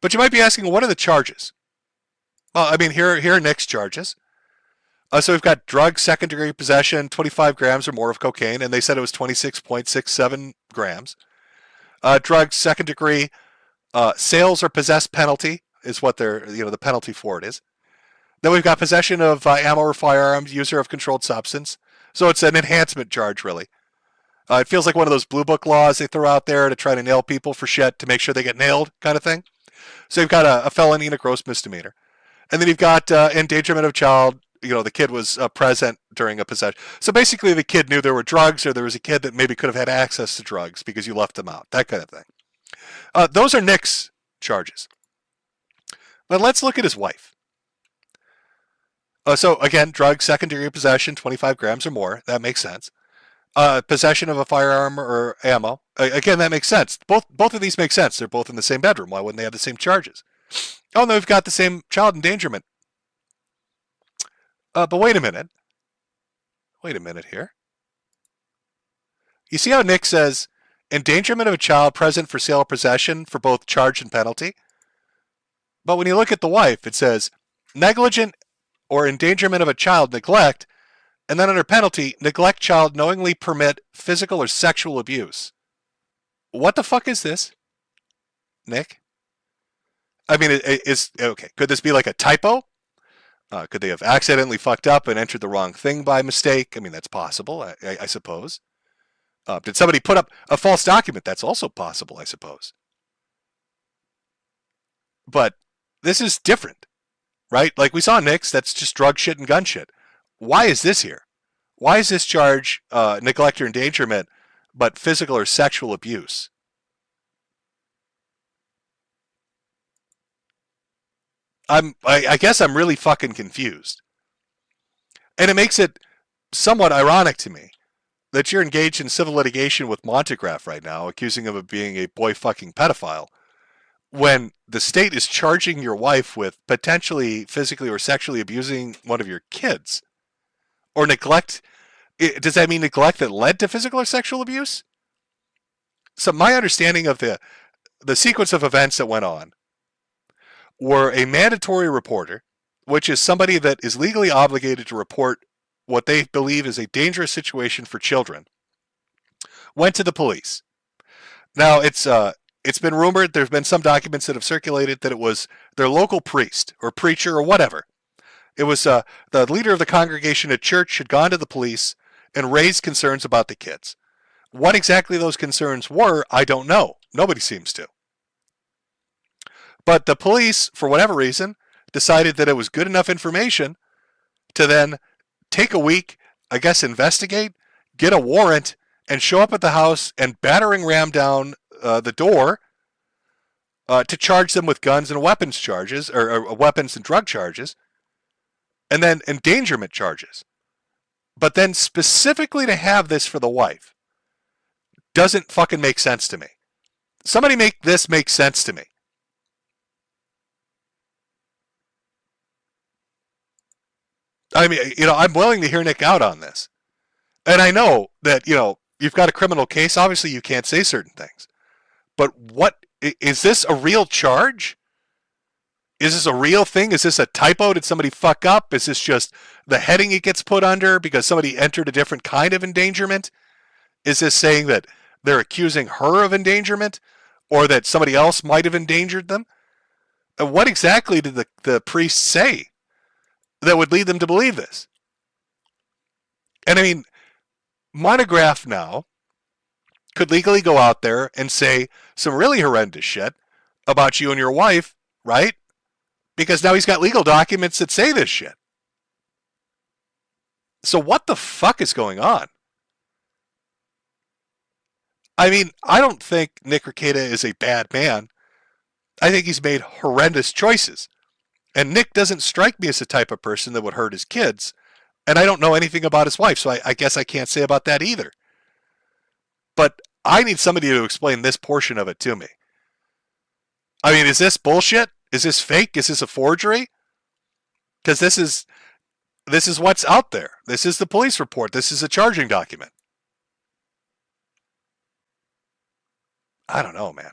But you might be asking, what are the charges? Well, I mean, here are Nick's charges. So we've got drug second degree possession, 25 grams or more of cocaine, and they said it was 26.67 grams. Drug second degree sales or possess penalty is what the penalty for it is. Then we've got possession of ammo or firearms, user of controlled substance. So it's an enhancement charge, really. It feels like one of those blue book laws they throw out there to try to nail people for shit to make sure they get nailed, kind of thing. So you've got a felony and a gross misdemeanor. And then you've got endangerment of child. The kid was present during a possession. So basically, the kid knew there were drugs, or there was a kid that maybe could have had access to drugs because you left them out, that kind of thing. Those are Nick's charges. But let's look at his wife. So again, drug second degree possession, 25 grams or more. That makes sense. Possession of a firearm or ammo. Again, that makes sense. Both of these make sense. They're both in the same bedroom. Why wouldn't they have the same charges? Oh, no, we've got the same child endangerment. But wait a minute. Wait a minute here. You see how Nick says endangerment of a child present for sale or possession for both charge and penalty? But when you look at the wife, it says negligent or endangerment of a child neglect, and then under penalty, neglect child knowingly permit physical or sexual abuse. What the fuck is this, Nick? I mean, okay. Could this be like a typo? Could they have accidentally fucked up and entered the wrong thing by mistake? I mean, that's possible, I suppose. Did somebody put up a false document? That's also possible, I suppose. But this is different, right? Like we saw Nick's, that's just drug shit and gun shit. Why is this here? Why is this charge neglect or endangerment, but physical or sexual abuse? I guess I'm really fucking confused. And it makes it somewhat ironic to me that you're engaged in civil litigation with Montegraph right now, accusing him of being a boy fucking pedophile, when the state is charging your wife with potentially physically or sexually abusing one of your kids. Or neglect. Does that mean neglect that led to physical or sexual abuse? So my understanding of the sequence of events that went on were a mandatory reporter, which is somebody that is legally obligated to report what they believe is a dangerous situation for children, went to the police. Now, it's been rumored, there's been some documents that have circulated that it was their local priest or preacher or whatever. It was the leader of the congregation at church had gone to the police and raised concerns about the kids. What exactly those concerns were, I don't know. Nobody seems to. But the police, for whatever reason, decided that it was good enough information to then take a week, I guess investigate, get a warrant, and show up at the house and battering ram down the door to charge them with guns and weapons charges, or weapons and drug charges, and then endangerment charges. But then specifically to have this for the wife doesn't fucking make sense to me. Somebody make this make sense to me. I mean, I'm willing to hear Nick out on this. And I know that, you've got a criminal case. Obviously, you can't say certain things. But is this a real charge? Is this a real thing? Is this a typo? Did somebody fuck up? Is this just the heading it gets put under because somebody entered a different kind of endangerment? Is this saying that they're accusing her of endangerment or that somebody else might have endangered them? What exactly did the priest say that would lead them to believe this? And I mean, Monograph now could legally go out there and say some really horrendous shit about you and your wife, right? Because now he's got legal documents that say this shit. So what the fuck is going on? I mean, I don't think Nick Rekieta is a bad man. I think he's made horrendous choices. And Nick doesn't strike me as the type of person that would hurt his kids. And I don't know anything about his wife, so I guess I can't say about that either. But I need somebody to explain this portion of it to me. I mean, is this bullshit? Is this fake? Is this a forgery? Because this is what's out there. This is the police report. This is a charging document. I don't know, man.